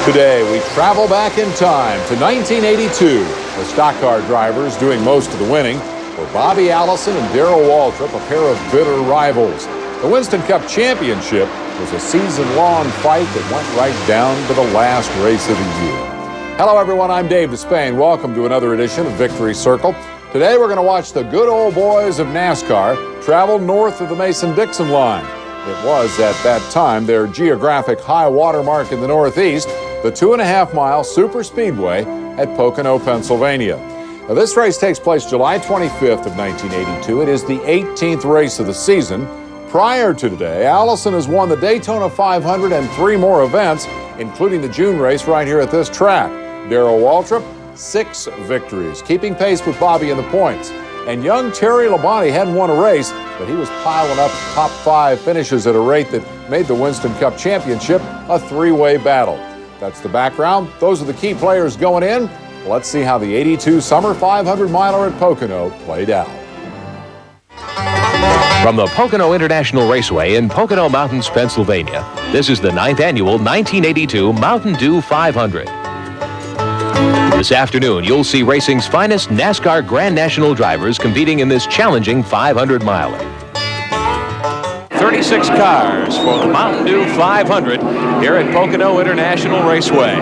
Today, we travel back in time to 1982. The stock car drivers doing most of the winning were Bobby Allison and Darrell Waltrip, a pair of bitter rivals. The Winston Cup Championship was a season-long fight that went right down to the last race of the year. Hello, everyone. I'm Dave Despain. Welcome to another edition of Victory Circle. Today, we're going to watch the good old boys of NASCAR travel north of the Mason-Dixon line. It was, at that time, their geographic high water mark in the Northeast, the 2.5-mile super speedway at Pocono, Pennsylvania. Now, this race takes place July 25th of 1982. It is the 18th race of the season. Prior to today, Allison has won the Daytona 500 and 3 more events, including the June race right here at this track. Darrell Waltrip, 6 victories, keeping pace with Bobby in the points. And young Terry Labonte hadn't won a race, but he was piling up top 5 finishes at a rate that made the Winston Cup Championship a 3-way battle. That's the background. Those are the key players going in. Let's see how the 82 Summer 500-miler at Pocono played out. From the Pocono International Raceway in Pocono Mountains, Pennsylvania, this is the 9th annual 1982 Mountain Dew 500. This afternoon, you'll see racing's finest NASCAR Grand National drivers competing in this challenging 500-miler. 36 cars for the Mountain Dew 500 here at Pocono International Raceway.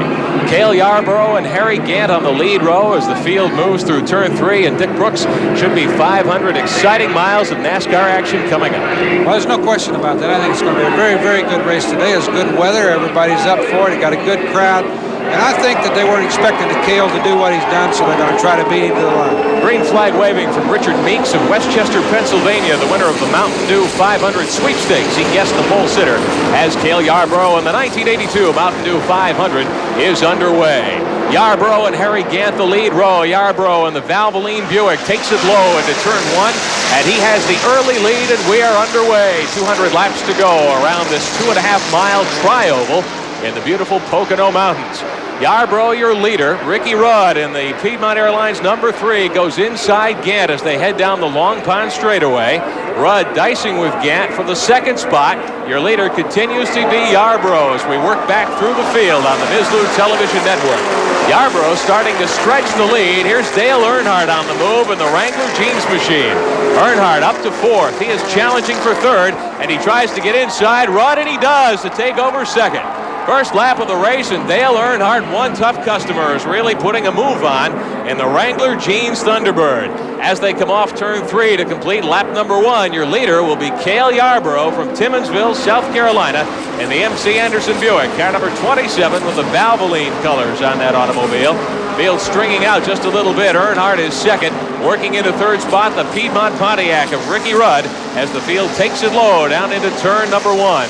Cale Yarborough and Harry Gant on the lead row as the field moves through turn 3, and Dick Brooks should be 500 exciting miles of NASCAR action coming up. Well, there's no question about that. I think it's going to be a very, very good race today. It's good weather. Everybody's up for it. You got a good crowd. And I think that they weren't expecting Cale to do what he's done, so they're going to try to beat him to the line. Green flag waving from Richard Meeks of Westchester, Pennsylvania, the winner of the Mountain Dew 500 sweepstakes. He guessed the pole sitter as Cale Yarborough, and the 1982 Mountain Dew 500 is underway. Yarborough and Harry Gant the lead row. Yarborough in the Valvoline Buick takes it low into turn 1, and he has the early lead, and we are underway. 200 laps to go around this 2.5-mile tri-oval in the beautiful Pocono Mountains. Yarborough, your leader. Ricky Rudd in the Piedmont Airlines number 3 goes inside Gant as they head down the Long Pond straightaway. Rudd dicing with Gant for the 2nd spot. Your leader continues to be Yarborough as we work back through the field on the Mizlou Television Network. Yarborough starting to stretch the lead. Here's Dale Earnhardt on the move in the Wrangler Jeans machine. Earnhardt up to 4th. He is challenging for 3rd, and he tries to get inside Rudd, and he does to take over 2nd. First lap of the race, and Dale Earnhardt, one tough customer, is really putting a move on in the Wrangler Jeans Thunderbird. As they come off turn 3 to complete lap number 1, your leader will be Cale Yarborough from Timminsville, South Carolina, in the MC Anderson Buick, car number 27 with the Valvoline colors on that automobile. Field stringing out just a little bit. Earnhardt is 2nd. Working into 3rd spot, the Piedmont Pontiac of Ricky Rudd as the field takes it low down into turn number 1.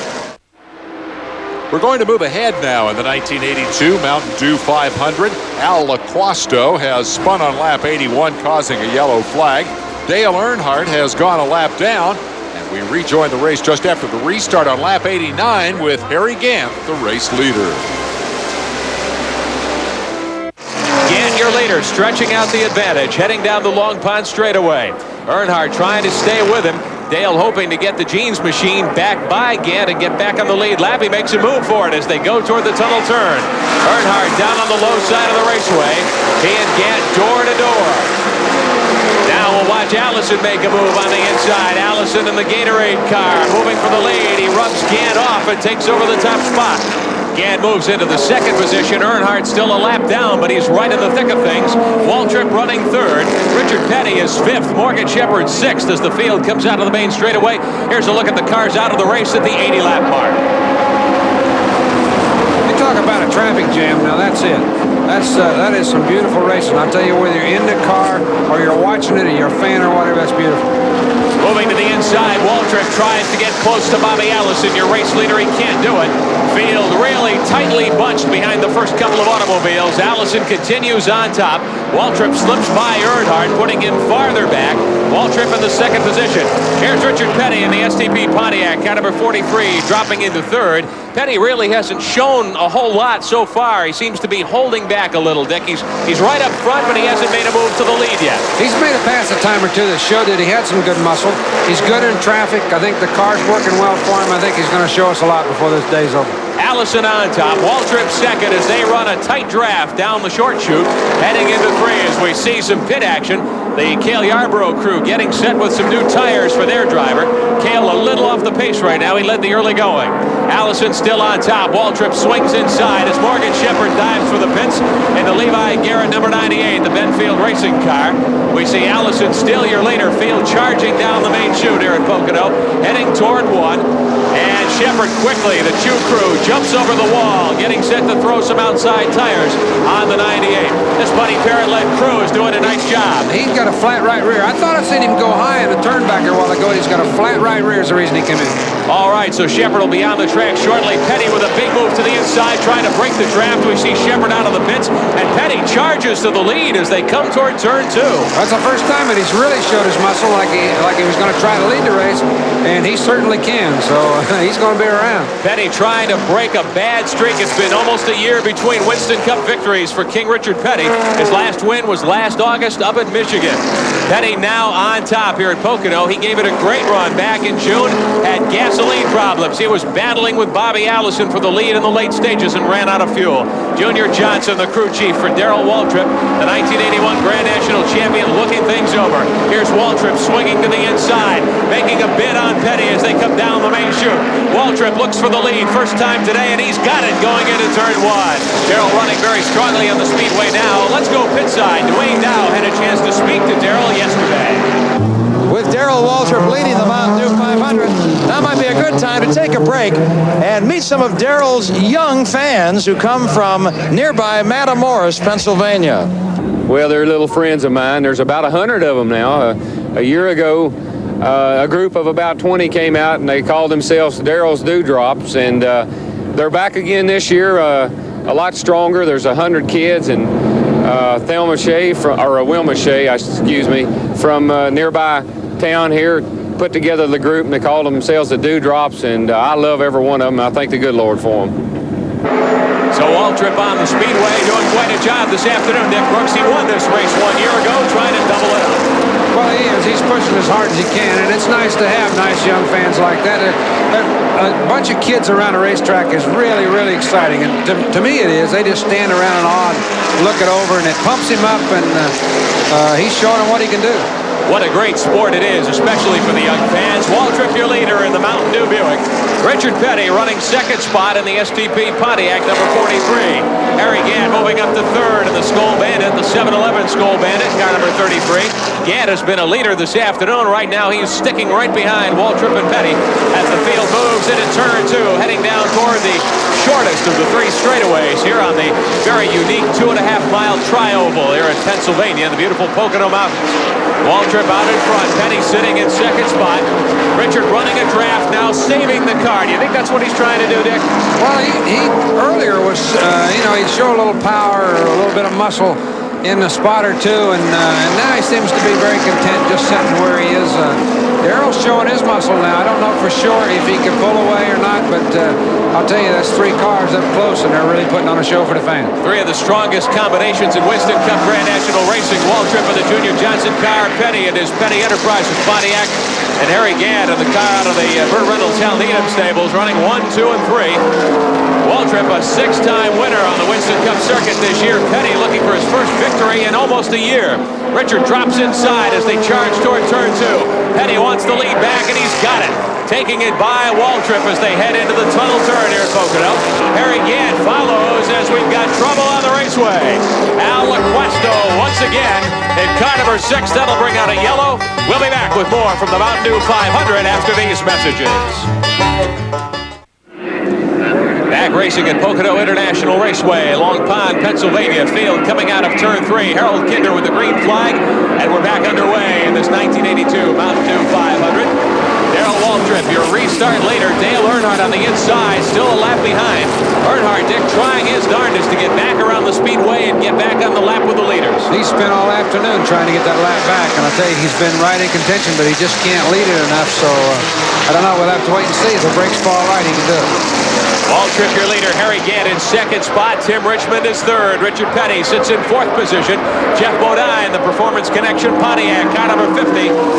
We're going to move ahead now in the 1982 Mountain Dew 500. Al LaQuasto has spun on lap 81, causing a yellow flag. Dale Earnhardt has gone a lap down, and we rejoin the race just after the restart on lap 89 with Harry Gant, the race leader. Gant, your leader, stretching out the advantage, heading down the Long Pond straightaway. Earnhardt trying to stay with him. Dale hoping to get the Jeans machine back by Gant and get back on the lead. Lappy makes a move for it as they go toward the tunnel turn. Earnhardt down on the low side of the raceway. He and Gant door to door. Now we'll watch Allison make a move on the inside. Allison in the Gatorade car moving for the lead. He rubs Gant off and takes over the top spot. Gant moves into the 2nd position. Earnhardt still a lap down, but he's right in the thick of things. Waltrip running 3rd. Richard Petty is 5th. Morgan Shepherd 6th as the field comes out of the main straightaway. Here's a look at the cars out of the race at the 80-lap mark. You talk about a traffic jam. Now that's it. That is some beautiful racing. I'll tell you, whether you're in the car or you're watching it or you're a fan or whatever, that's beautiful. Moving to the inside, Waltrip tries to get close to Bobby Allison, your race leader. He can't do it. Field really tightly bunched behind the first couple of automobiles. Allison continues on top. Waltrip slips by Earnhardt, putting him farther back. Waltrip in the 2nd position. Here's Richard Petty in the STP Pontiac, car number 43, dropping into 3rd. Petty really hasn't shown a whole lot so far. He seems to be holding back a little, Dick. He's right up front, but he hasn't made a move to the lead yet. He's made a pass a time or two that showed that he had some good muscle. He's good in traffic. I think the car's working well for him. I think he's going to show us a lot before this day's over. Allison on top. Waltrip second as they run a tight draft down the short chute, heading into 3 as we see some pit action. The Cale Yarborough crew getting set with some new tires for their driver. Cale a little off the pace right now. He led the early going. Allison still on top. Waltrip swings inside as Morgan Shepherd dives for the pits in the Levi Garrett number 98, the Benfield racing car. We see Allison still your leader. Field charging down the main chute here at Pocono, heading toward 1. And Shepherd quickly, the Chew crew, jumps over the wall, getting set to throw some outside tires on the 98. This Buddy Parrott-led crew is doing a nice job. He's got a flat right rear. I thought I seen him go high in the turnbacker a while ago. He's got a flat right rear is the reason he came in. All right, so Shepherd will be on the track shortly. Petty with a big move to the inside, trying to break the draft. We see Shepherd out of the pits, and Petty charges to the lead as they come toward turn 2. That's the first time that he's really showed his muscle like he was going to try to lead the race, and he certainly can, so he's going to be around. Petty trying to break a bad streak. It's been almost a year between Winston Cup victories for King Richard Petty. His last win was last August up at Michigan. Petty now on top here at Pocono. He gave it a great run back in June, had gasoline problems. He was battling with Bobby Allison for the lead in the late stages and ran out of fuel. Junior Johnson, the crew chief for Darrell Waltrip, the 1981 Grand National champion, looking things over. Here's Waltrip swinging to the inside, making a bid on Petty as they come down the main chute. Waltrip looks for the lead, first time today, and he's got it going into turn 1. Darrell running very strongly on the speedway now. Let's go pit side. Dwayne Dow had a chance to speak to Darrell yesterday. With Darrell Waltrip leading the Mountain Dew 500, now might be a good time to take a break and meet some of Darrell's young fans who come from nearby Matamoros, Pennsylvania. Well, they're little friends of mine. There's about 100 of them now. A year ago, a group of about 20 came out and they called themselves Darrell's Dewdrops, and they're back again this year, a lot stronger. There's 100 kids, and Wilma Shea, from nearby town here put together the group, and they called themselves the Dewdrops, and I love every one of them. I thank the good Lord for them. So Waltrip on the speedway doing quite a job this afternoon. Dick Brooks, he won this race 1 year ago, trying to double it up. Well, he is. He's pushing as hard as he can, and it's nice to have nice young fans like that. A bunch of kids around a racetrack is really, really exciting, and to me it is. They just stand around and awe and look it over, and it pumps him up, and he's showing them what he can do. What a great sport it is, especially for the young fans. Waltrip, your leader in the Mountain Dew Buick. Richard Petty running second spot in the STP Pontiac, number 43. Harry Gant moving up to third in the Skull Bandit, the 711 Skull Bandit, car number 33. Gant has been a leader this afternoon. Right now, he's sticking right behind Waltrip and Petty as the field moves into turn 2, heading down toward the shortest of the 3 straightaways here on the very unique 2.5-mile tri-oval here in Pennsylvania in the beautiful Pocono Mountains. Waltrip out in front, Petty sitting in second spot. Richard running a draft now, saving the car. Do you think that's what he's trying to do, Dick? Well, he earlier was, he'd show a little power or a little bit of muscle in a spot or two, and now he seems to be very content just sitting where he is. Darrell's showing his muscle now. I don't know for sure if he can pull away or not, but I'll tell you, that's 3 cars up close, and they're really putting on a show for the fans. 3 of the strongest combinations in Winston Cup Grand National Racing. Waltrip in the Junior Johnson car, Petty and his Petty Enterprises Pontiac, and Harry Gant in the car out of the Burt Reynolds Haldingham stables, running 1, 2, and 3. Waltrip, a 6-time winner on the Winston Cup circuit this year. Petty looking for his first victory in almost a year. Richard drops inside as they charge toward turn 2. Petty wants the lead back, and he's got it. Taking it by Waltrip as they head into the tunnel turn here at Pocono. Harry Gant follows as we've got trouble on the raceway. Al LaQuesto once again in car number 6. That'll bring out a yellow. We'll be back with more from the Mountain Dew 500 after these messages. Back racing at Pocono International Raceway, Long Pond, Pennsylvania. Field coming out of turn 3. Harold Kinder with the green flag, and we're back underway in this 1982 Mountain Dew 500. Darrell Waltrip, your restart leader. Dale Earnhardt on the inside, still a lap behind. Earnhardt, Dick, trying his darndest to get back around the speedway and get back on the lap with the leaders. He spent all afternoon trying to get that lap back, and I'll tell you, he's been right in contention, but he just can't lead it enough, so I don't know. We'll have to wait and see. If the brakes fall right, he can do it. Waltrip, your leader. Harry Gant in second spot. Tim Richmond is third. Richard Petty sits in 4th position. Jeff Bodine, the Performance Connection Pontiac, car number 50,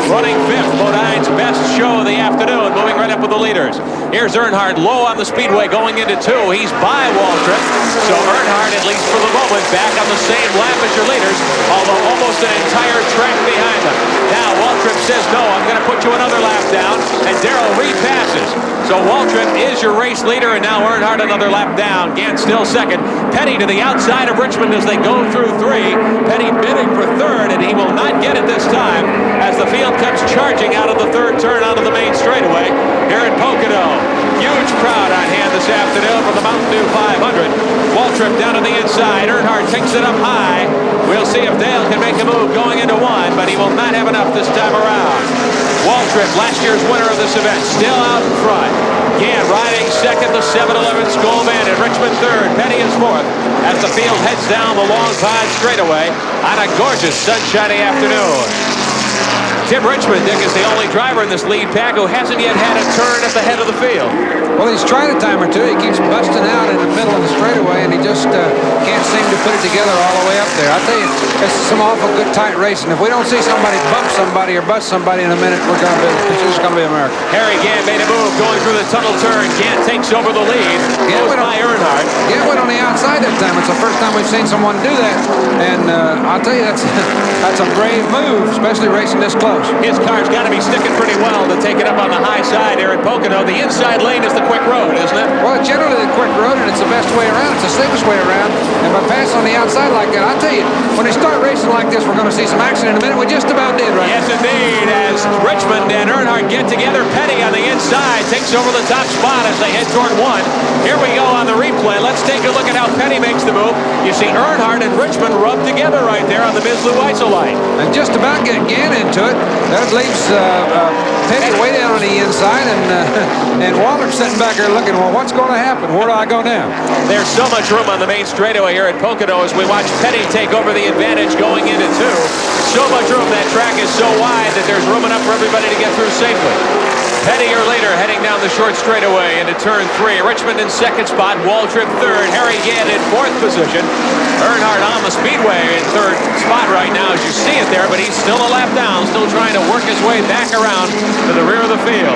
running 5th. Bodine's best show of the afternoon, moving right up up with the leaders. Here's Earnhardt low on the speedway going into 2. He's by Waltrip. So Earnhardt, at least for the moment, back on the same lap as your leaders, although almost an entire track behind them. Now Waltrip says, no, I'm going to put you another lap down, and Darrell repasses. So Waltrip is your race leader, and now Earnhardt another lap down. Gant still second. Petty to the outside of Richmond as they go through 3. Petty bidding for 3rd, and he will not get it this time as the field comes charging out of the 3rd turn onto the main straightaway here at Pocono. Huge crowd on hand this afternoon for the Mountain Dew 500. Waltrip down to the inside. Earnhardt takes it up high. We'll see if Dale can make a move going into 1, but he will not have enough this time around. Waltrip, last year's winner of this event, still out in front. Gant riding second, the 7-Eleven Skull Bandit. Richmond 3rd, Petty is 4th as the field heads down the Long Pond straightaway on a gorgeous sunshiny afternoon. Tim Richmond, Dick, is the only driver in this lead pack who hasn't yet had a turn at the head of the field. Well, he's tried a time or two. He keeps busting out in the middle of the straightaway, and he just can't seem to put it together all the way up there. I tell you, it's some awful good tight racing. If we don't see somebody bump somebody or bust somebody in a minute, it's just going to be America. Harry Gant made a move going through the tunnel turn. Gant takes over the lead. Gant went by Earnhardt. Gant went on the outside that time. It's the first time we've seen someone do that, and I'll tell you, that's a brave move, especially racing this close. His car's got to be sticking pretty well to take it up on the high side here at Pocono. The inside lane is the quick road, isn't it? Well, generally the quick road, and it's the best way around. It's the safest way around. And by passing on the outside like that, I'll tell you, when they start racing like this, we're going to see some action in a minute. We just about did, right? Yes, indeed. As Richmond and Earnhardt get together, Petty on the inside takes over the top spot as they head toward 1. Here we go on the replay. Let's take a look at how Petty makes the move. You see Earnhardt and Richmond rub together right there on the Mislou Isolite. And just about get Gant into it. That leaves Petty way down on the inside, and Waltrip sitting back there looking, well, what's going to happen? Where do I go now? There's so much room on the main straightaway here at Pocono as we watch Petty take over the advantage going into 2. So much room. That track is so wide that there's room enough for everybody to get through safely. Petty or later heading down the short straightaway into turn 3. Richmond in 2nd spot, Waltrip 3rd, Harry Gant in 4th position. Earnhardt on the speedway in 3rd spot right now as you see it there, but he's still a lap down, still trying to work his way back around to the rear of the field.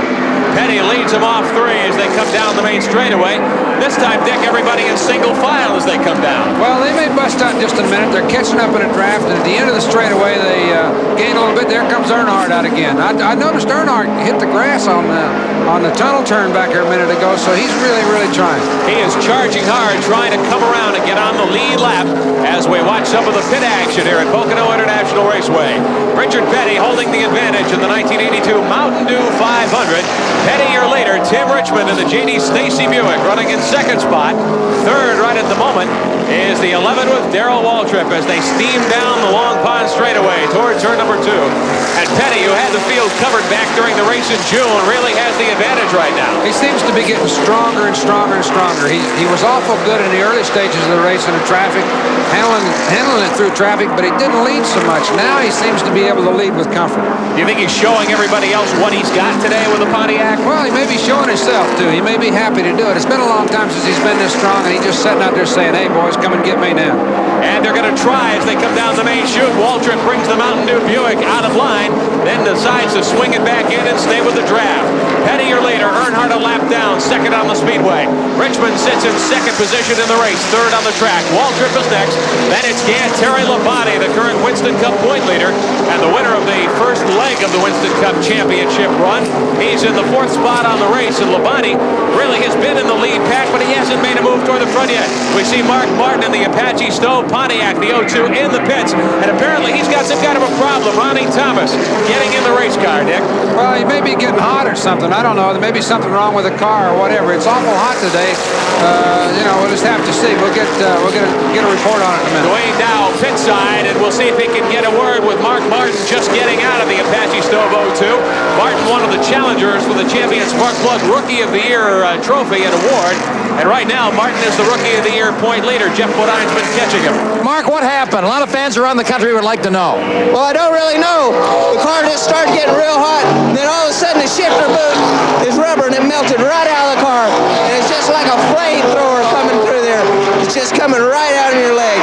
Petty leads them off 3 as they come down the main straightaway. This time, Dick, everybody in single file as they come down. Well, they may bust out in just a minute. They're catching up in a draft, and at the end of the straightaway, they gain a little bit. There comes Earnhardt out again. I noticed Earnhardt hit the grass on the tunnel turn back here a minute ago, so he's really, really trying. He is charging hard, trying to come around and get on the lead lap as we watch some of the pit action here at Pocono International Raceway. Richard Petty holding the advantage in the 1982 Mountain Dew 500. Petty your leader, Tim Richmond in the J.D. Stacy Buick running in 2nd spot. 3rd right at the moment is the 11 with Darrell Waltrip as they steam down the Long Pond straightaway toward turn number 2. And Petty, who had the field covered back during the race in June, really has the advantage right now. He seems to be getting stronger and stronger and stronger. He was awful good in the early stages of the race in the traffic, handling it through traffic, but he didn't lead so much. Now he seems to be able to lead with comfort. Do you think he's showing everybody else what he's got today with the Pontiac? Well, he may be showing himself, too. He may be happy to do it. It's been a long time since he's been this strong, and he's just sitting out there saying, hey, boys, come and get me now. And they're going to try as they come down the main chute. Waltrip brings the Mountain Dew Buick out of line, then decides to swing it back in and stay with the draft. Petty or later, Earnhardt a lap down, 2nd on the speedway. Richmond sits in 2nd position in the race, 3rd on the track. Waltrip is next. Then it's Gant, Terry Labonte, the current Winston Cup point leader, and the winner of the first leg of the Winston Cup championship run. He's in the 4th spot on the race, and Labonte really has been in the lead pack, but he hasn't made a move toward the front yet. We see Mark Martin in the Apache Stove Pontiac, the 02, in the pits, and apparently he's got some kind of a problem. Ronnie Thomas getting in the race car, Dick. Well, he may be getting hot or something. I don't know. There may be something wrong with the car or whatever. It's awful hot today. We'll just have to see. We'll get a report on it in a minute. Dwayne Dow pit side, and we'll see if he can get a word with Mark Martin just getting out of the Apache Stove 02. Martin, one of the challengers for the Champion Spark Plug Rookie of the Year trophy and award. And right now, Martin is the Rookie of the Year point leader. Jeff Bodine's been catching him. Mark, what happened? A lot of fans around the country would like to know. Well, I don't really know. The car just started getting real hot, and then all of a sudden the shifter boot is rubber, and it melted right out of the car. And it's just like a flamethrower coming through there. It's just coming right out of your leg.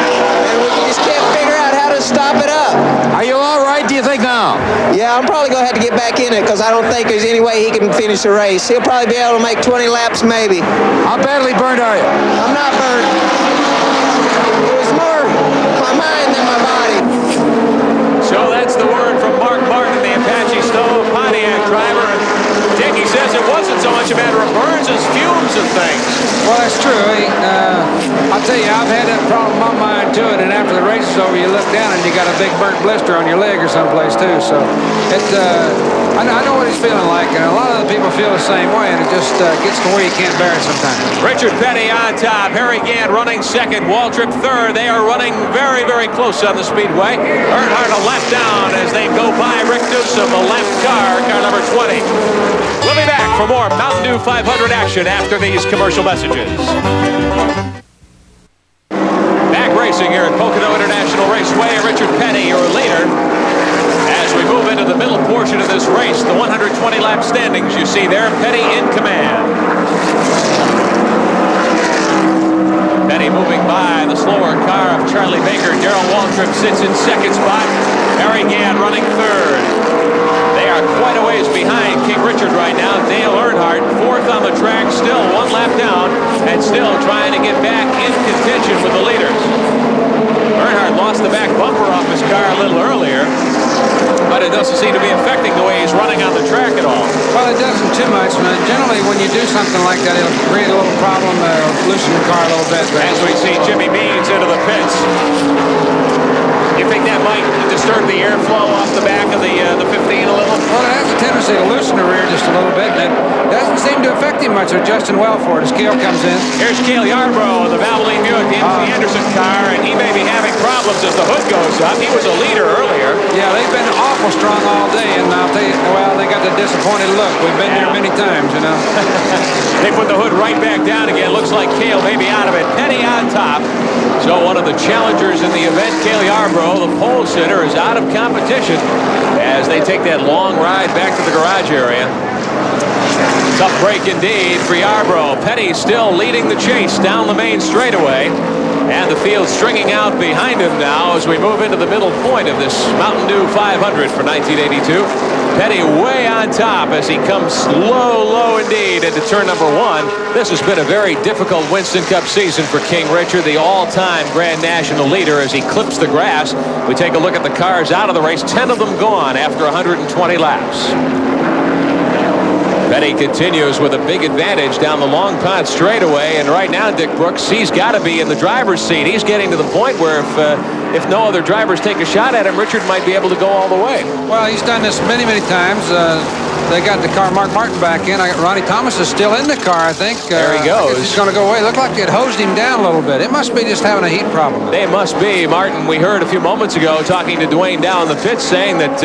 And we just can't figure out how to stop it up. Are you all right, do you think now? Yeah, I'm probably going to have to get back back in it because I don't think there's any way he can finish the race. He'll probably be able to make 20 laps maybe. How badly burned are you? I'm not burnt. It was more my mind than my body. So that's the word from Mark Martin, the Apache Snow Pontiac driver. Dickie says it wasn't so much a matter of burns as fumes and things. Well, that's true. I'll tell you, I've had that problem on my mind too, and after the race is over, you look down and you got a big burnt blister on your leg or someplace too. So I know what he's feeling like, and a lot of other people feel the same way, and it just gets to where you can't bear it sometimes. Richard Petty on top, Harry Gant running second, Waltrip third. They are running very, very close on the speedway. Earnhardt a lap down as they go by Rick Newsom, a left car number 20. We'll be back for more Mountain Dew 500 action after these commercial messages. Back racing here at Pocono International Raceway. Richard Petty, your leader. As we move into the middle portion of this race, the 120-lap standings you see there, Petty in command. Petty moving by the slower car of Charlie Baker. Darrell Waltrip sits in second spot. Harry Gant running third. They are quite a ways behind King Richard right now. Dale Earnhardt, fourth on the track, still one lap down, and still trying to get back in contention with the leaders. Earnhardt lost the back bumper off his car a little earlier, but it doesn't seem to be affecting the way he's running on the track at all. Well, it doesn't too much. Generally, when you do something like that, it'll create a little problem, loosen the car a little bit. As we see Jimmy Means into the pits. You think that might disturb the airflow off the back of the 15 a little? Well, it has a tendency to loosen the rear just a little bit, and it doesn't seem to affect him much. They're adjusting well for it as Cale comes in. Here's Cale Yarborough in the Valvoline Buick, the MC Anderson car, and he may be having problems as the hood goes up. He was a leader earlier. Yeah, they've been awful strong all day, and I'll tell you, well, they got the disappointed look. We've been there many times, you know. They put the hood right back down again. Looks like Cale may be out of it. Petty on top. So one of the challengers in the event, Cale Yarborough, the pole sitter, is out of competition as they take that long ride back to the garage area. Tough break indeed for Yarborough. Petty still leading the chase down the main straightaway. And the field stringing out behind him now as we move into the middle point of this Mountain Dew 500 for 1982. Petty way on top as he comes low indeed into turn number 1. This has been a very difficult Winston Cup season for King Richard, the all-time Grand National leader, as he clips the grass. We take a look at the cars out of the race. 10 of them gone after 120 laps. Petty continues with a big advantage down the Long Pond straightaway, and right now, Dick Brooks, he's got to be in the driver's seat. He's getting to the point where if no other drivers take a shot at him, Richard might be able to go all the way. Well, he's done this many times. They got the car Mark Martin back in. Ronnie Thomas is still in the car, I think. There he goes. He's going to go away. Looked like it hosed him down a little bit. It must be just having a heat problem. They must be. Martin, we heard a few moments ago talking to Dwayne down in the pits saying that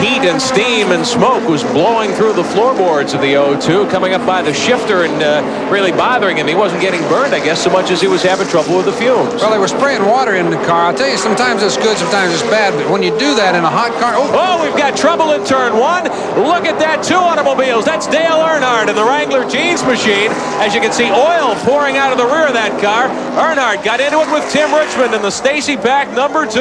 heat and steam and smoke was blowing through the floorboards of the O2, coming up by the shifter and really bothering him. He wasn't getting burned, I guess, so much as he was having trouble with the fumes. Well, they were spraying water in the car. I'll tell you, sometimes it's good, sometimes it's bad, but when you do that in a hot car... Oh, we've got trouble in turn 1. Look at that, 2 automobiles. That's Dale Earnhardt in the Wrangler jeans machine. As you can see, oil pouring out of the rear of that car. Earnhardt got into it with Tim Richmond in the Stacy pack number 2.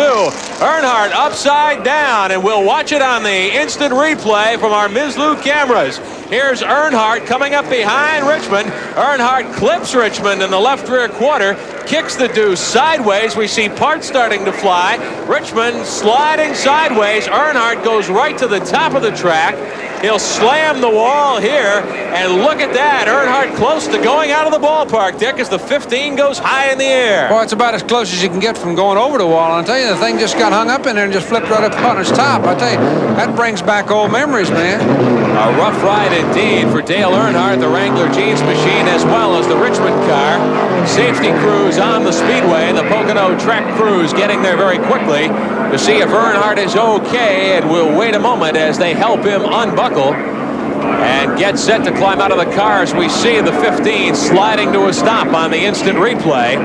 Earnhardt upside down, and we'll watch it on the instant replay from our Mizzlou cameras. Here's Earnhardt coming up behind Richmond. Earnhardt clips Richmond in the left rear quarter, kicks the deuce sideways. We see parts starting to fly. Richmond sliding sideways. Earnhardt goes right to the top of the track. He'll slam the wall here, and look at that. Earnhardt close to going out of the ballpark, Dick, as the 15 goes high in the air. Well, it's about as close as you can get from going over the wall. And I'll tell you, the thing just got hung up in there and just flipped right up on its top. I'll tell you, that brings back old memories, man. A rough ride indeed for Dale Earnhardt, the Wrangler jeans machine, as well as the Richmond car. Safety crews on the speedway, the Pocono track crews getting there very quickly to see if Earnhardt is okay, and we'll wait a moment as they help him unbuckle and get set to climb out of the car as we see the 15 sliding to a stop on the instant replay.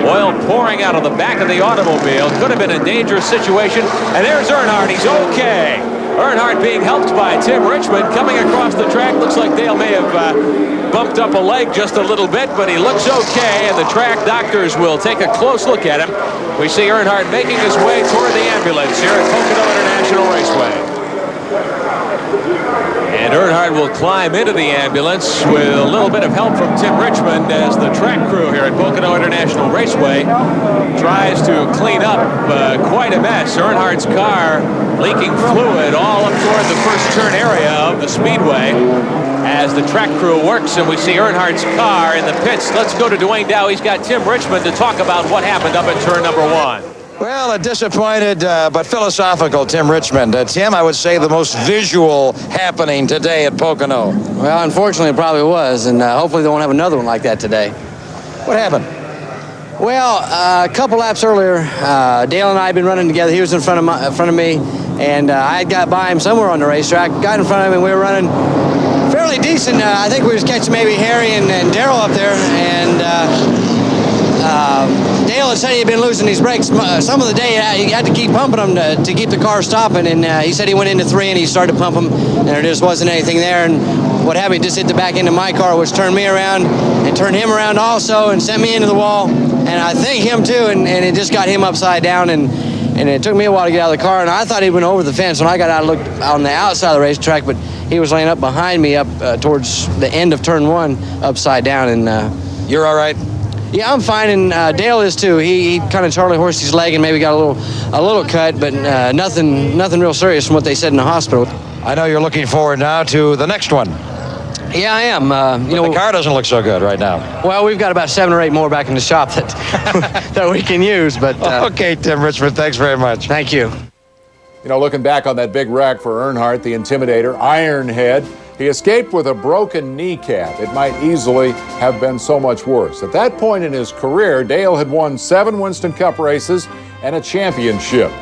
Oil pouring out of the back of the automobile. Could have been a dangerous situation, and there's Earnhardt. He's okay. Earnhardt being helped by Tim Richmond coming across the track. Looks like Dale may have bumped up a leg just a little bit, but he looks okay, and the track doctors will take a close look at him. We see Earnhardt making his way toward the ambulance here at Pocono International Raceway. And Earnhardt will climb into the ambulance with a little bit of help from Tim Richmond as the track crew here at Pocono International Raceway tries to clean up quite a mess. Earnhardt's car leaking fluid all up toward the first turn area of the speedway as the track crew works, and we see Earnhardt's car in the pits. Let's go to Dwayne Dow. He's got Tim Richmond to talk about what happened up at turn number 1. Well, a disappointed but philosophical Tim Richmond. Tim, I would say the most visual happening today at Pocono. Well, unfortunately, it probably was, and hopefully they won't have another one like that today. What happened? Well, a couple laps earlier, Dale and I had been running together. He was in front of me, and I had got by him somewhere on the racetrack, got in front of him, and we were running fairly decent. I think we was catching maybe Harry and Darrell up there, and Dale had said he had been losing these brakes. Some of the day he had to keep pumping them to keep the car stopping, and he said he went into 3 and he started to pump them, and there just wasn't anything there. And what happened, he just hit the back end of my car, which turned me around and turned him around also and sent me into the wall, and I think him too, and it just got him upside down, and it took me a while to get out of the car, and I thought he went over the fence. When I got out, I looked on the outside of the racetrack, but he was laying up behind me up towards the end of turn 1 upside down. And you're all right? Yeah, I'm fine, and Dale is too. He kind of Charlie horsed his leg and maybe got a little cut, but nothing real serious from what they said in the hospital. I know you're looking forward now to the next one. Yeah, I am. The car doesn't look so good right now. Well, we've got about 7 or 8 more back in the shop that that we can use. But okay, Tim Richmond, thanks very much. Thank you. You know, looking back on that big wreck for Earnhardt, the Intimidator, Ironhead, he escaped with a broken kneecap. It might easily have been so much worse. At that point in his career, Dale had won 7 Winston Cup races and a championship.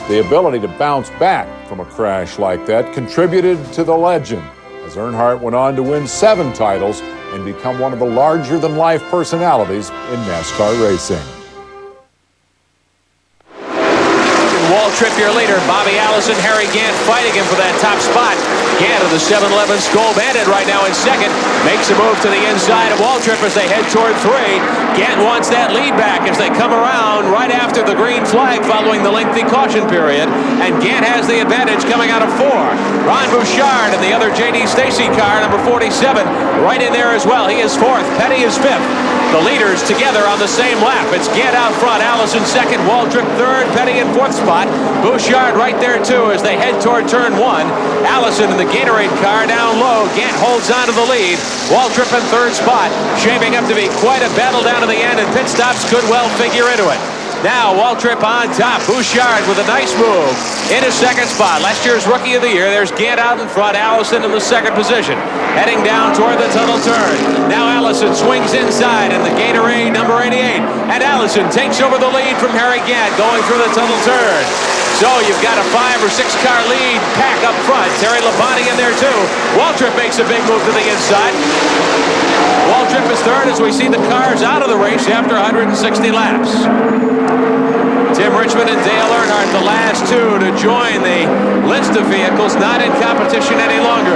The ability to bounce back from a crash like that contributed to the legend, as Earnhardt went on to win 7 titles and become one of the larger-than-life personalities in NASCAR racing. Waltrip, your leader. Bobby Allison, Harry Gant fighting him for that top spot. Gant of the 7-Eleven Skull Bandit right now in second. Makes a move to the inside of Waltrip as they head toward 3. Gant wants that lead back as they come around right after the green flag following the lengthy caution period. And Gant has the advantage coming out of 4. Ron Bouchard and the other J.D. Stacy car, number 47, right in there as well. He is 4th. Petty is 5th. The leaders together on the same lap. It's Gant out front, Allison 2nd, Waltrip 3rd, Petty in 4th spot. Bouchard right there too as they head toward turn 1. Allison in the Gatorade car down low. Gant holds on to the lead. Waltrip in 3rd spot. Shaping up to be quite a battle down to the end, and pit stops could well figure into it. Now Waltrip on top. Bouchard with a nice move in his 2nd spot. Last year's Rookie of the Year. There's Gant out in front. Allison in the 2nd position. Heading down toward the tunnel turn. Now Allison swings inside in the Gatorade number 88. And Allison takes over the lead from Harry Gant going through the tunnel turn. So you've got a 5 or 6 car lead pack up front. Terry Labonte in there too. Waltrip makes a big move to the inside. Waltrip is 3rd as we see the cars out of the race after 160 laps. Tim Richmond and Dale Earnhardt, the last 2 to join the list of vehicles not in competition any longer.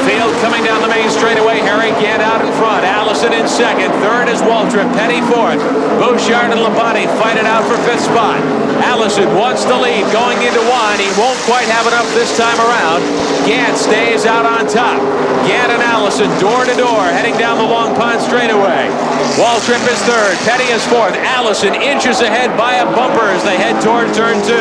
Field coming down the main straightaway. Harry Gant out in front. Allison in 2nd. 3rd is Waltrip. Petty 4th. Bouchard and Labonte fight it out for 5th spot. Allison wants the lead going into 1. He won't quite have enough this time around. Gant stays out on top. Gant and Allison door to door heading down the Long Pond straightaway. Waltrip is 3rd. Petty is 4th. Allison inches ahead by a bumper as they head toward turn 2.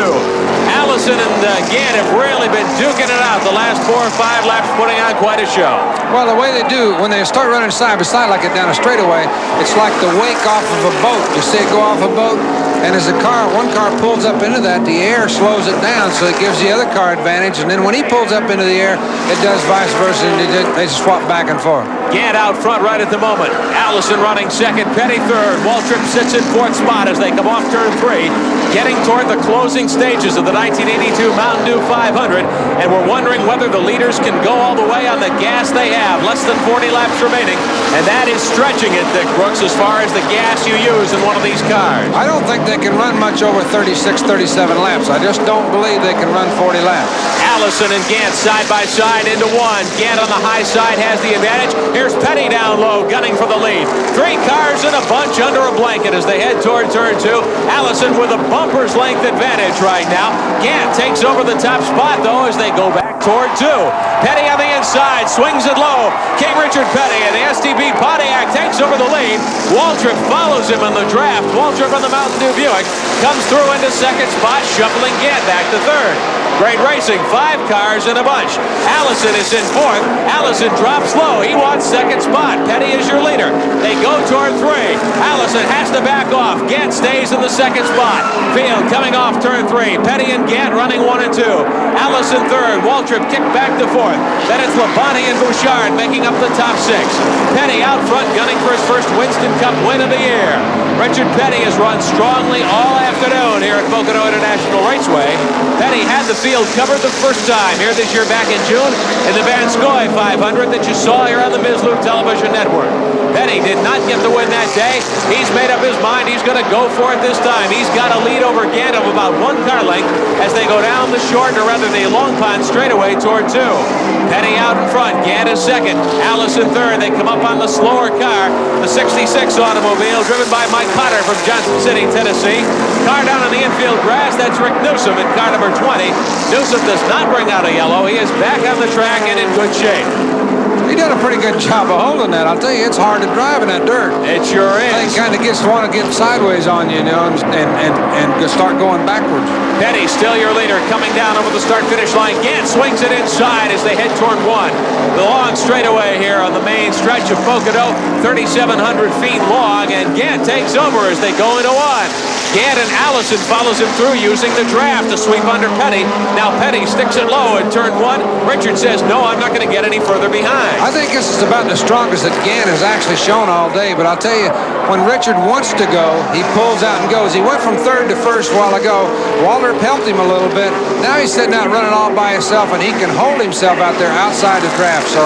Allison and Gant have really been duking it out the last 4 or 5 laps, putting on quite a show. Well, the way they do, when they start running side by side like it down a straightaway, it's like the wake off of a boat. You see it go off a boat, and as one car pulls up into that, the air slows it down, so it gives the other car advantage, and then when he pulls up into the air, it does vice versa, and they swap back and forth. Gant out front right at the moment. Allison running 2nd, Petty 3rd. Waltrip sits in 4th spot as they come off turn 3, getting toward the closing stages of the 1982 Mountain Dew 500, and we're wondering whether the leaders can go all the way on the gas they have. Less than 40 laps remaining, and that is stretching it, Dick Brooks, as far as the gas you use in one of these cars. I don't think they can run much over 36, 37 laps. I just don't believe they can run 40 laps. Allison and Gant side by side into 1. Gant on the high side has the advantage. Here's Petty down low, gunning for the lead. 3 cars in a bunch under a blanket as they head toward turn 2. Allison with a bumper's length advantage right now. Gant takes over the top spot, though, as they go back toward 2. Petty on the inside, swings it low. King Richard Petty and the STB Pontiac takes over the lead. Waltrip follows him in the draft. Waltrip on the Mountain Dew Buick comes through into second spot, shuffling Gant back to third. Great racing, 5 cars in a bunch. Allison is in 4th. Allison drops low. He wants second spot. Petty is your leader. They go toward 3. Allison has to back off. Gant stays in the second spot. Field coming off turn 3. Petty and Gant running 1 and 2. Allison 3rd. Waltrip kicked back to 4th. Then it's Labonte and Bouchard making up the top 6. Petty out front gunning for his first Winston Cup win of the year. Richard Petty has run strongly all afternoon here at Pocono International Raceway. Petty had the field covered the first time here this year back in June in the Van Scoy 500 that you saw here on the Misloop Television Network. Petty did not get the win that day. He's made up his mind. He's going to go for it this time. He's got a lead over Gant of about 1 car length as they go down the short, or rather the Long Pond straightaway toward 2. Petty out in front. Gant is 2nd. Allison 3rd. They come up on the slower car, the 66 automobile driven by Mike Potter from Johnson City, Tennessee. Car down on the infield grass. That's Rick Newsom in car number 20. Newsom does not bring out a yellow. He is back on the track and in good shape. He did a pretty good job of holding that. I'll tell you, it's hard to drive in that dirt. It sure is. It kind of want to get sideways on you, you know, and start going backwards. Petty still your leader, coming down over the start-finish line. Gant swings it inside as they head toward 1. The long straightaway here on the main stretch of Pocono, 3,700 feet long, and Gant takes over as they go into 1. Gant and Allison follows him through using the draft to sweep under Petty. Now Petty sticks it low in turn 1. Richard says, no, I'm not going to get any further behind. I think this is about the strongest that Gant has actually shown all day, but I'll tell you, when Richard wants to go, he pulls out and goes. He went from 3rd to 1st a while ago. Waltrip helped him a little bit. Now he's sitting out running all by himself, and he can hold himself out there outside the draft, so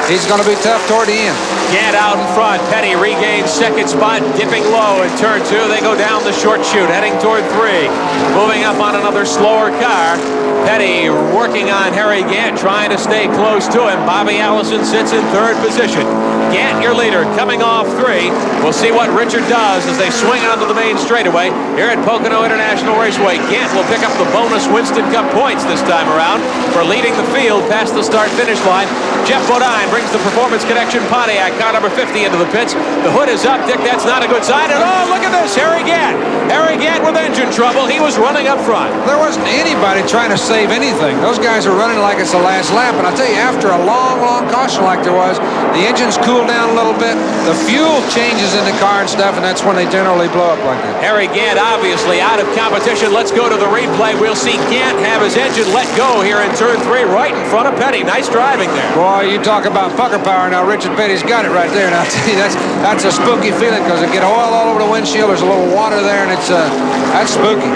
he's going to be tough toward the end. Gant out in front. Petty regains second spot, dipping low in turn 2. They go down the short chute, heading toward 3. Moving up on another slower car. Petty working on Harry Gant, trying to stay close to him. Bobby Allison sits in 3rd position. Gant, your leader, coming off 3. We'll see what Richard does as they swing onto the main straightaway here at Pocono International Raceway. Gant will pick up the bonus Winston Cup points this time around for leading the field past the start-finish line. Jeff Bodine brings the Performance Connection Pontiac, car number 50, into the pits. The hood is up. Dick, that's not a good sign. And oh, look at this, Harry Gant. Harry Gant with engine trouble. He was running up front. There wasn't anybody trying to save anything. Those guys are running like it's the last lap. And I'll tell you, after a long, long caution like there was, the engines cool down a little bit. The fuel changes in the car and stuff, and that's when they generally blow up like that. Harry Gant obviously out of competition. Let's go to the replay. We'll see Gant have his engine let go here in turn 3 right in front of Petty. Nice driving there. Boy, you talk about pucker power. Now, Richard Petty's got it right there. Now, I'll tell you, that's a spooky feeling because it get oil all over the windshield. There's a little water there, and that's spooky.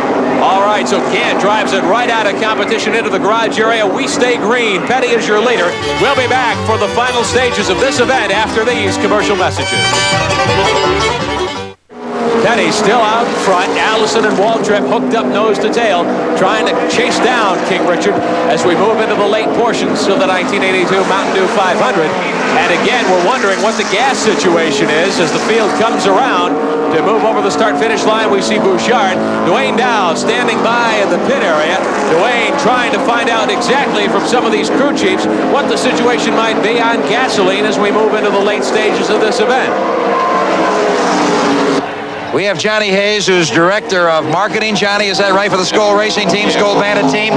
All right, so Gant drives it right out of competition into the garage area. We stay green. Petty is your leader. We'll be back for the final stages of this event after these commercial messages. Petty still out in front. Allison and Waltrip hooked up nose to tail, trying to chase down King Richard as we move into the late portions of the 1982 Mountain Dew 500. And again, we're wondering what the gas situation is as the field comes around to move over the start-finish line. We see Bouchard. Dwayne Dow standing by in the pit area. Dwayne trying to find out exactly from some of these crew chiefs what the situation might be on gasoline as we move into the late stages of this event. We have Johnny Hayes, who's director of marketing. Johnny, is that right, for the Skoal Racing Team, Skoal Bandit Team?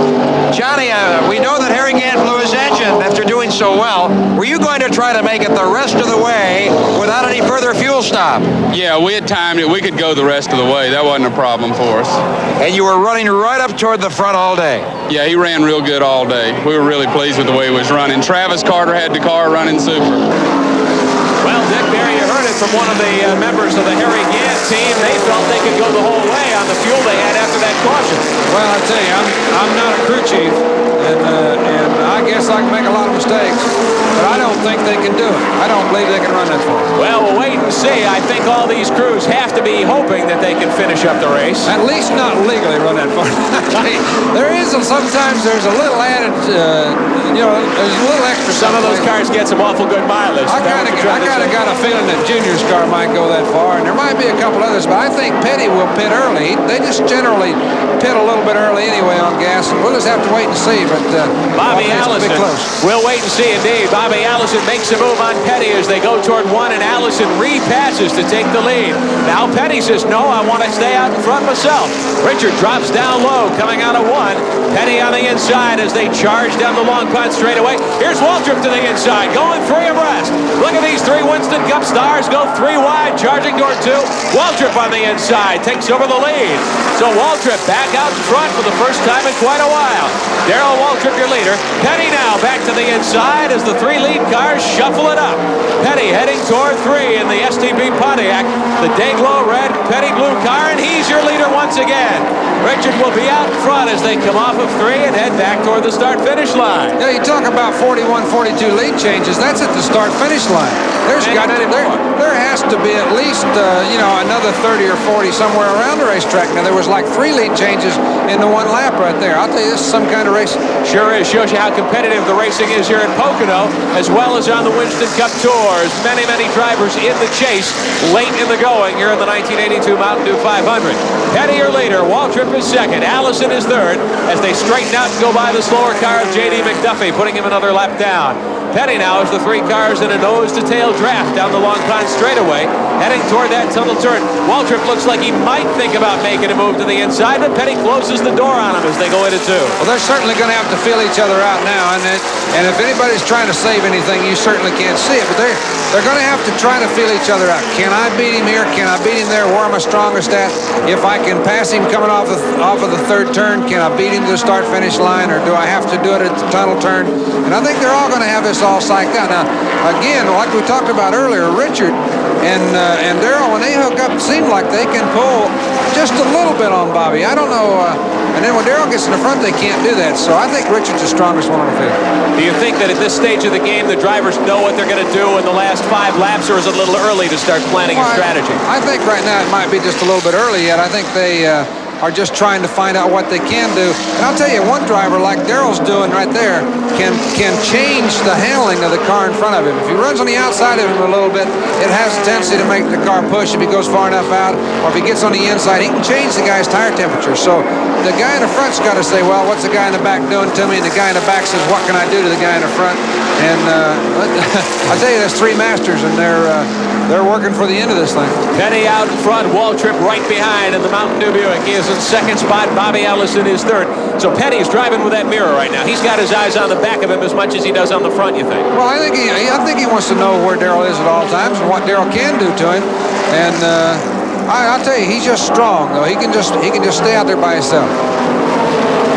Johnny, we know that Harry Gant blew his engine after doing so well. Were you going to try to make it the rest of the way without any further fuel stop? Yeah, we had timed it. We could go the rest of the way. That wasn't a problem for us. And you were running right up toward the front all day? Yeah, he ran real good all day. We were really pleased with the way he was running. Travis Carter had the car running super. Well, Dick, there you heard it from one of the members of the Harry Gant team. They felt they could go the whole way on the fuel they had after that caution. Well, I tell you, I'm not a crew chief, and I guess I can make a lot of mistakes. but I don't think they can do it. I don't believe they can run that far. Well, we'll wait and see. I think all these crews have to be hoping that they can finish up the race. At least not legally run that far. Sometimes there's a little added, there's a little extra. Some of those cars get some awful good mileage. I kind of got a feeling that Junior's car might go that far, and there might be a couple others, but I think Petty will pit early. They just generally pit a little bit early anyway on gas, and we'll just have to wait and see. But Bobby Allison, we'll wait and see indeed. Bobby Allison makes a move on Petty as they go toward one, and Allison repasses to take the lead. Now Petty says, no, I want to stay out in front myself. Richard drops down low, coming out of one. Petty on the inside as they charge down the long pond straightaway. Here's Waltrip to the inside, going 3 abreast. Look at these 3 Winston Cup stars go 3 wide, charging toward 2. Waltrip on the inside takes over the lead. So Waltrip back out in front for the first time in quite a while. Darrell Waltrip, your leader. Petty now back to the inside as the 3 lead cars shuffle it up. Petty heading toward 3 in the STB Pontiac. The Dayglow red, Petty blue car, and he's your leader once again. Richard will be out in front as they come off of 3 and head back toward the start-finish line. Yeah, you talk about 41, 42 lead changes. That's at the start-finish line. There has to be at least, another 30 or 40 somewhere around the racetrack. Now, there was like 3 lead changes in the 1 lap right there. I'll tell you, this is some kind of race. Sure is. Shows you how competitive the racing is here at Pocono, as well as on the Winston Cup Tours. Many, many drivers in the chase late in the going here in the 1982 Mountain Dew 500. Petty, your leader. Waltrip is second. Allison is third as they straighten out and go by the slower car of J.D. McDuffie, putting him another lap down. Petty now has the 3 cars in a nose-to-tail draft down the long pond straightaway, heading toward that tunnel turn. Waltrip looks like he might think about making a move to the inside, but Petty closes the door on him as they go into 2. Well, they're certainly going to have to feel each other out now, and if anybody's trying to save anything, you certainly can't see it, but they're going to have to try to feel each other out. Can I beat him here? Can I beat him there? Where am I strongest at? If I can pass him coming off of the 3rd turn, can I beat him to the start-finish line, or do I have to do it at the tunnel turn? And I think they're all going to have this all psyched out. Now, again, like we talked about earlier, Richard and Darrell, when they hook up, it seems like they can pull just a little bit on Bobby. I don't know. And then when Darrell gets in the front, they can't do that. So I think Richard's the strongest one on the field. Do you think that at this stage of the game, the drivers know what they're going to do in the last 5 laps, or is it a little early to start planning a strategy? I think right now it might be just a little bit early yet. I think they are just trying to find out what they can do. And I'll tell you, one driver like Darrell's doing right there can change the handling of the car in front of him. If he runs on the outside of him a little bit, it has a tendency to make the car push if he goes far enough out, or if he gets on the inside, he can change the guy's tire temperature. So the guy in the front's got to say, well, what's the guy in the back doing to me? And the guy in the back says, what can I do to the guy in the front? And I tell you, there's 3 masters, and they're working for the end of this thing. Petty out in front, Waltrip right behind in the Mountain Dew Buick. He is in 2nd spot. Bobby Allison is 3rd. So Petty's driving with that mirror right now. He's got his eyes on the back of him as much as he does on the front, you think? Well, I think he wants to know where Darrell is at all times and what Darrell can do to him. And I'll tell you, he's just strong, though. He can just stay out there by himself.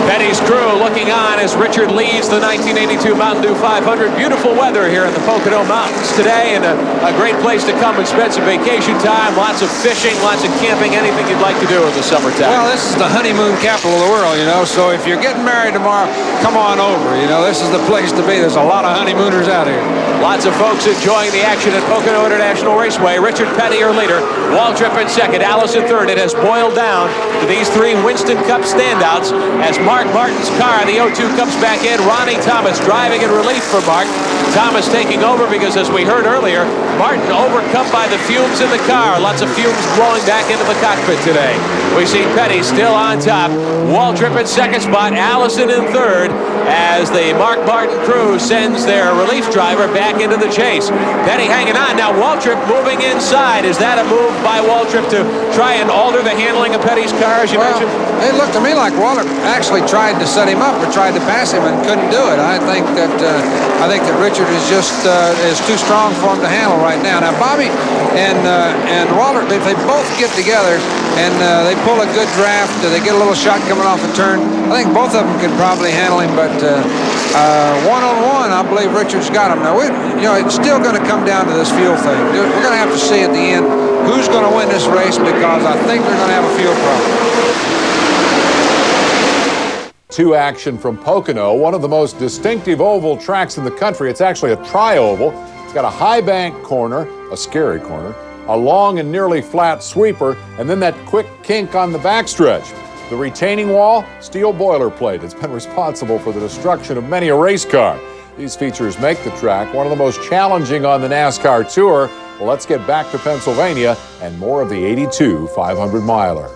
Petty's crew looking on as Richard leads the 1982 Mountain Dew 500. Beautiful weather here in the Pocono Mountains today, and a great place to come and spend some vacation time. Lots of fishing, lots of camping, anything you'd like to do in the summertime. Well, this is the honeymoon capital of the world, so if you're getting married tomorrow, come on over. This is the place to be. There's a lot of honeymooners out here. Lots of folks enjoying the action at Pocono International Raceway. Richard Petty, your leader. Waltrip in 2nd, Allison 3rd. It has boiled down to these 3 Winston Cup standouts as Mark Martin's car, the O2, comes back in. Ronnie Thomas driving in relief for Mark. Thomas taking over because, as we heard earlier, Martin overcome by the fumes in the car. Lots of fumes blowing back into the cockpit today. We see Petty still on top. Waltrip in 2nd spot. Allison in 3rd as the Mark Martin crew sends their relief driver back into the chase. Petty hanging on. Now Waltrip moving inside. Is that a move by Waltrip to try and alter the handling of Petty's car, as you mentioned? It looked to me like Waltrip actually tried to set him up or tried to pass him and couldn't do it. I think that Richard is just is too strong for him to handle right now. Now Bobby and Waltrip, if they both get together and they pull a good draft, they get a little shot coming off a turn, I think both of them could probably handle him. But one-on-one, I believe Richard's got him. Now it's still going to come down to this fuel thing. We're going to have to see at the end who's going to win this race, because I think they're going to have a fuel problem. 82 action from Pocono, one of the most distinctive oval tracks in the country. It's actually a tri-oval. It's got a high bank corner, a scary corner, a long and nearly flat sweeper, and then that quick kink on the backstretch. The retaining wall, steel boilerplate. It's been responsible for the destruction of many a race car. These features make the track one of the most challenging on the NASCAR Tour. Well, let's get back to Pennsylvania and more of the 82 500-miler.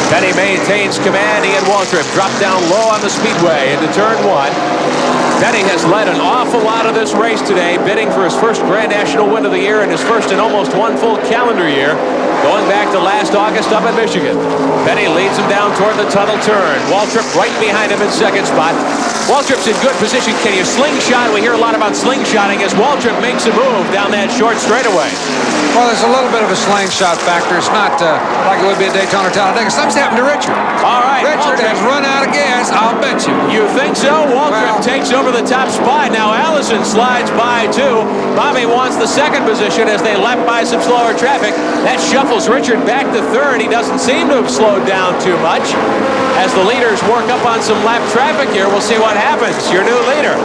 Petty maintains command. Ian Waltrip dropped down low on the speedway into turn 1. Petty has led an awful lot of this race today, bidding for his first Grand National win of the year and his first in almost one full calendar year, going back to last August up in Michigan. Petty leads him down toward the tunnel turn. Waltrip right behind him in second spot. Waltrip's in good position. Can you slingshot? We hear a lot about slingshotting as Waltrip makes a move down that short straightaway. Well, there's a little bit of a slingshot factor. It's not like it would be a Daytona Talladega. Something's happened to Richard. All right, Richard has run out of gas, I'll bet you. You think so? Waltrip takes over the top spot. Now Allison slides by too. Bobby wants the second position as they lap by some slower traffic. That shuffles Richard back to third. He doesn't seem to have slowed down too much. As the leaders work up on some lap traffic here, we'll see what happens. Your new leader,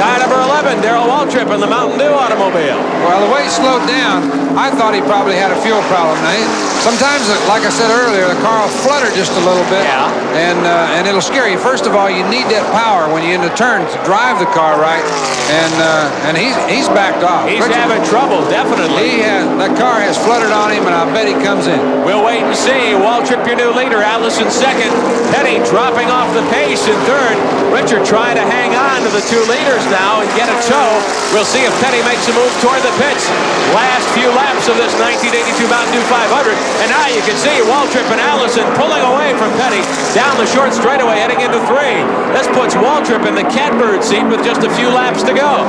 car number 11, Darrell Waltrip in the Mountain Dew automobile. Well, the way he slowed down, I thought he probably had a fuel problem. Now, sometimes, like I said earlier, the car will flutter just a little bit, and it'll scare you. First of all, you need that power when you're in the turn to drive the car right, and he's backed off. He's having trouble, definitely. That car has fluttered on him, and I bet he comes in. We'll wait and see. Waltrip, your new leader. Allison second. Petty dropping off the pace in third. Richard trying to hang on to the two leaders now and get a tow. We'll see if Petty makes a move toward the pits. Last few laps of this 1982 Mountain Dew 500. And now you can see Waltrip and Allison pulling away from Petty down the short straightaway heading into 3. This puts Waltrip in the catbird seat with just a few laps to go.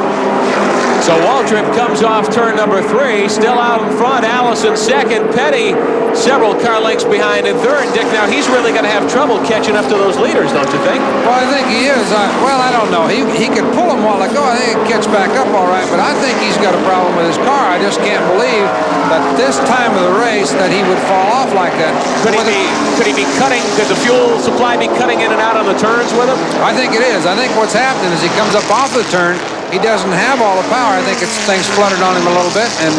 So Waltrip comes off turn number 3, still out in front. Allison second. Petty several car lengths behind in third. Dick, now he's really going to have trouble catching up to those leaders, don't you think? Well, I think he is. Well, I don't know. He could pull him while I go. I think he can catch back up all right, but I think he's got a problem with his car. I just can't believe that this time of the race that he would fall off like that. Could he be cutting? Could the fuel supply be cutting in and out on the turns with him? I think it is. I think what's happening is he comes up off the turn. He doesn't have all the power. I think things fluttered on him a little bit, and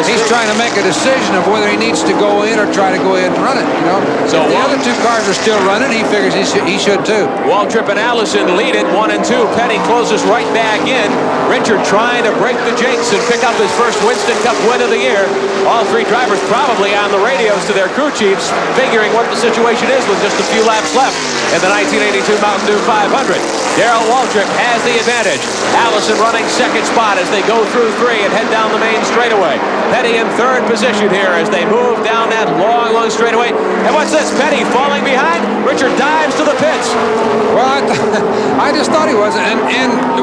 he's trying to make a decision of whether he needs to go in or try to go ahead and run it. You know, so if the other two cars are still running, he figures he should too. Waltrip and Allison lead it 1 and 2. Petty closes right back in. Richard trying to break the jinx and pick up his first Winston Cup win of the year. All three drivers probably on the radios to their crew chiefs, figuring what the situation is with just a few laps left in the 1982 Mountain Dew 500. Darrell Waltrip has the advantage. Allison running second spot as they go through 3 and head down the main straightaway. Petty in third position here as they move down that long straightaway. And what's this? Petty falling behind. Richard dives to the pits. Well, I just thought he was, and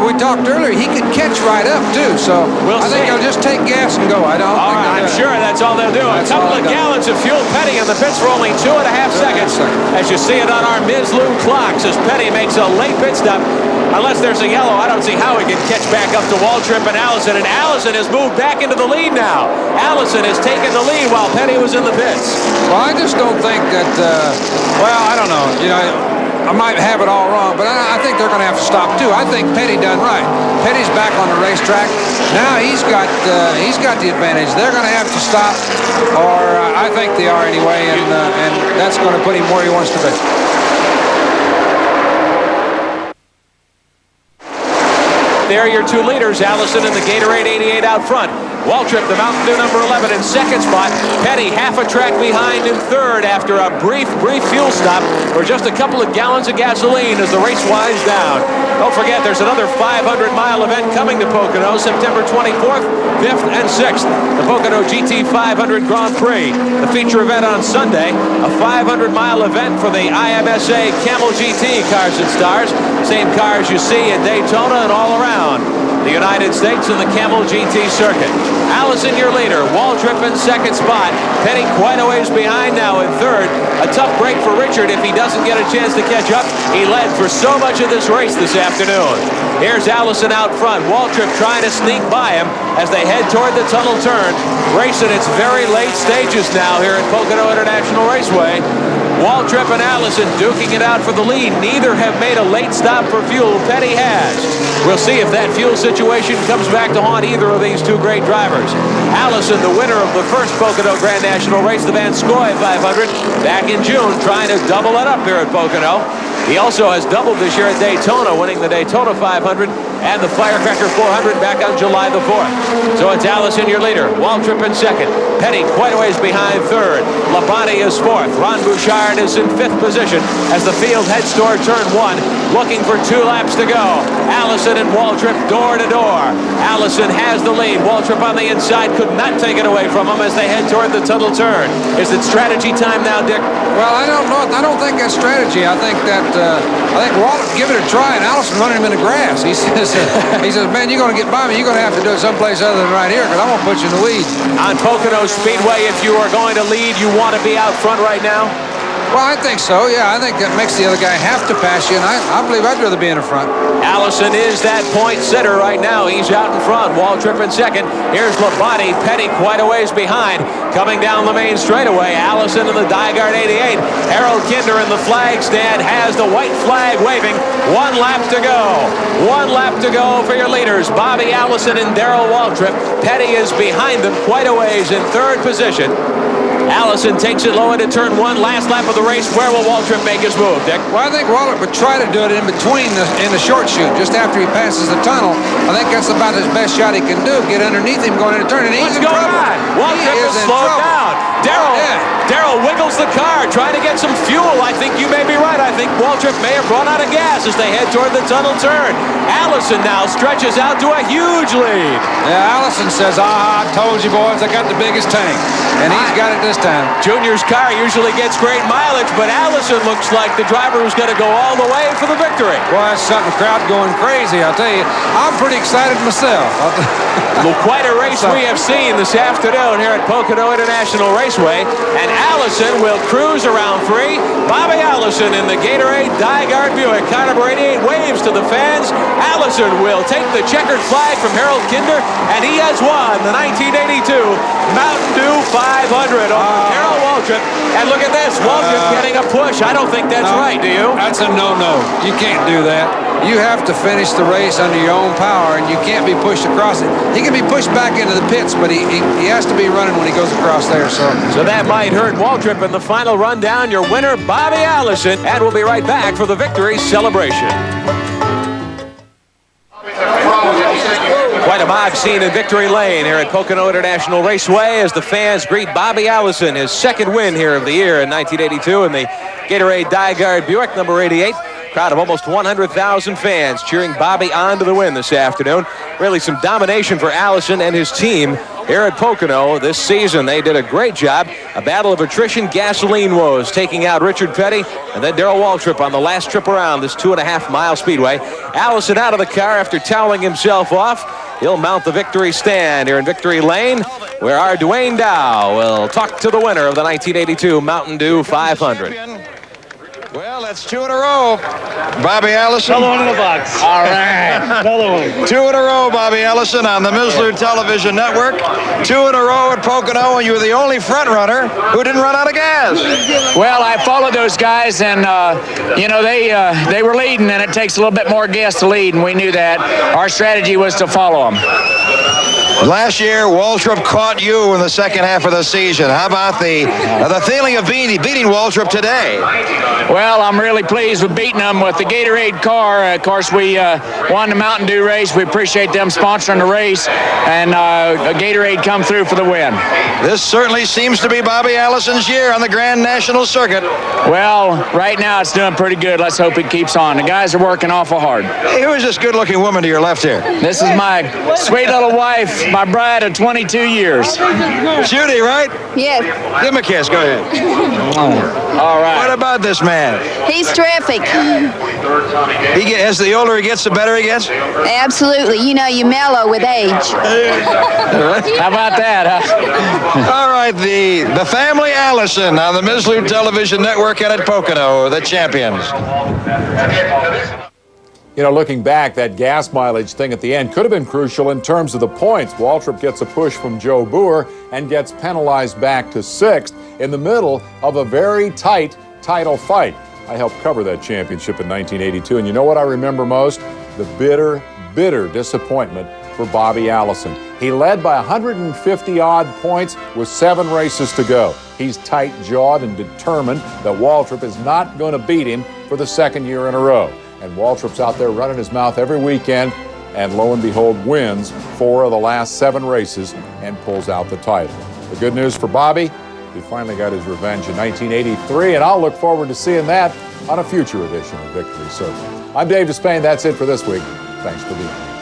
we talked earlier, he could catch right up too. So I think he'll just take gas and go. I'm sure that's all they'll do. A couple of gallons of fuel. Petty in the pits for only 2.5 seconds. As you see it on our Ms. Lou clocks as Petty makes a late pit stop. Unless there's a yellow, I don't see how he can catch back up to Waltrip and Allison. And Allison has moved back into the lead now. Allison has taken the lead while Petty was in the pits. Well, I just don't think that, well, I don't know. You know, I might have it all wrong, but I think they're going to have to stop too. I think Petty done right. Petty's back on the racetrack. Now he's got the advantage. They're going to have to stop, or I think they are anyway, and that's going to put him where he wants to be. There are your two leaders, Allison and the Gatorade 88 out front. Waltrip, the Mountain Dew number 11 in second spot. Petty half a track behind in third after a brief fuel stop for just a couple of gallons of gasoline as the race winds down. Don't forget, there's another 500-mile event coming to Pocono, September 24th, 5th, and 6th. The Pocono GT 500 Grand Prix. The feature event on Sunday, a 500-mile event for the IMSA Camel GT cars and stars. Same cars you see at Daytona and all around the United States and the Camel GT circuit. Allison, your leader. Waltrip in second spot. Petty quite a ways behind now in third. A tough break for Richard if he doesn't get a chance to catch up. He led for so much of this race this afternoon. Here's Allison out front. Waltrip trying to sneak by him as they head toward the tunnel turn. Race in its very late stages now here at Pocono International Raceway. Waltrip and Allison duking it out for the lead. Neither have made a late stop for fuel. Petty has. We'll see if that fuel situation comes back to haunt either of these two great drivers. Allison, the winner of the first Pocono Grand National race, the Van Scoy 500, back in June, trying to double it up here at Pocono. He also has doubled this year at Daytona, winning the Daytona 500 and the Firecracker 400 back on July the 4th. So it's Allison, your leader. Waltrip in second. Petty quite a ways behind third. Labonte is fourth. Ron Bouchard is in fifth position as the field heads toward turn one, looking for 2 laps to go. Allison and Waltrip door to door. Allison has the lead. Waltrip on the inside could not take it away from him as they head toward the tunnel turn. Is it strategy time now, Dick? Well, I don't know. I don't think that's strategy. I think Waltrip give it a try, and Allison running him in the grass. He says, man, you're going to get by me. You're going to have to do it someplace other than right here because I'm going to put you in the weeds. On Pocono Speedway, if you are going to lead, you want to be out front right now? Well, I think so, yeah. I think that makes the other guy have to pass you, and I believe I'd rather be in the front. Allison is that point sitter right now. He's out in front. Waltrip in second. Here's Labonte. Petty quite a ways behind. Coming down the main straightaway. Allison in the Dyguard 88. Harold Kinder in the flag stand has the white flag waving. 1 lap to go. 1 lap to go for your leaders, Bobby Allison and Darrell Waltrip. Petty is behind them quite a ways in third position. Allison takes it low into turn one. Last lap of the race. Where will Waltrip make his move, Dick? Well, I think Waltrip would try to do it in between in the short chute, just after he passes the tunnel. I think that's about his best shot he can do. Get underneath him going into turn, and he's in trouble. What's going on? Waltrip is slowed down. Darrell wiggles the car, trying to get some fuel. I think you may be right. I think Waltrip may have run out of gas as they head toward the tunnel turn. Allison now stretches out to a huge lead. Yeah, Allison says, I told you boys, I got the biggest tank. And he's got it this time. Junior's car usually gets great mileage, but Allison looks like the driver who's going to go all the way for the victory. Well, that's something, crowd going crazy, I'll tell you. I'm pretty excited myself. Well, quite a race we have seen this afternoon here at Pocono International Raceway. And Allison will cruise around 3. Bobby Allison in the Gatorade Dyguard Buick, car number 88, waves to the fans. Allison will take the checkered flag from Harold Kinder, and he has won the 1982 Mountain Dew 500 over Darrell Waltrip. And look at this, Waltrip getting a push. I don't think that's right, do you? That's a no-no. You can't do that. You have to finish the race under your own power, and you can't be pushed across it. He can be pushed back into the pits, but he has to be running when he goes across there. So that might hurt Waltrip in the final rundown. Your winner, Bobby Allison, and we'll be right back for the victory celebration. Quite a mob scene in Victory Lane here at Pocono International Raceway as the fans greet Bobby Allison, his second win here of the year in 1982 in the Gatorade Dyguard Buick number 88. Crowd of almost 100,000 fans cheering Bobby on to the win this afternoon. Really some domination for Allison and his team here at Pocono this season. They did a great job. A battle of attrition, gasoline woes, taking out Richard Petty and then Darrell Waltrip on the last trip around this 2.5-mile speedway. Allison out of the car after toweling himself off. He'll mount the victory stand here in Victory Lane, where our Dwayne Dow will talk to the winner of the 1982 Mountain Dew 500. Well, that's 2 in a row. Bobby Allison. Another one in the box. All right. Another one. 2 in a row, Bobby Allison, on the Misler Television Network. 2 in a row at Pocono, and you were the only front runner who didn't run out of gas. Well, I followed those guys, and, they were leading, and it takes a little bit more gas to lead, and we knew that. Our strategy was to follow them. Last year, Waltrip caught you in the second half of the season. How about the feeling of beating Waltrip today? Well, I'm really pleased with beating them with the Gatorade car. Of course, we won the Mountain Dew race. We appreciate them sponsoring the race, and Gatorade come through for the win. This certainly seems to be Bobby Allison's year on the Grand National Circuit. Well, right now it's doing pretty good. Let's hope it keeps on. The guys are working awful hard. Hey, who is this good-looking woman to your left here? This is my sweet little wife, my bride of 22 years. Judy, right? Yes. Give him a kiss. Go ahead. All right. What about this man? He's terrific. As the older he gets, the better he gets? Absolutely. You know, you mellow with age. How about that, huh? All right, the family Allison on the Misler Television Network and at Pocono, the champions. You know, looking back, that gas mileage thing at the end could have been crucial in terms of the points. Waltrip gets a push from Joe Boer and gets penalized back to 6th in the middle of a very tight title fight. I helped cover that championship in 1982, and you know what I remember most? The bitter, bitter disappointment for Bobby Allison. He led by 150-odd points with 7 races to go. He's tight-jawed and determined that Waltrip is not going to beat him for the 2nd year in a row. And Waltrip's out there running his mouth every weekend, and lo and behold, wins 4 of the last 7 races and pulls out the title. The good news for Bobby, he finally got his revenge in 1983, and I'll look forward to seeing that on a future edition of Victory Circle. I'm Dave Despain. That's it for this week. Thanks for being here.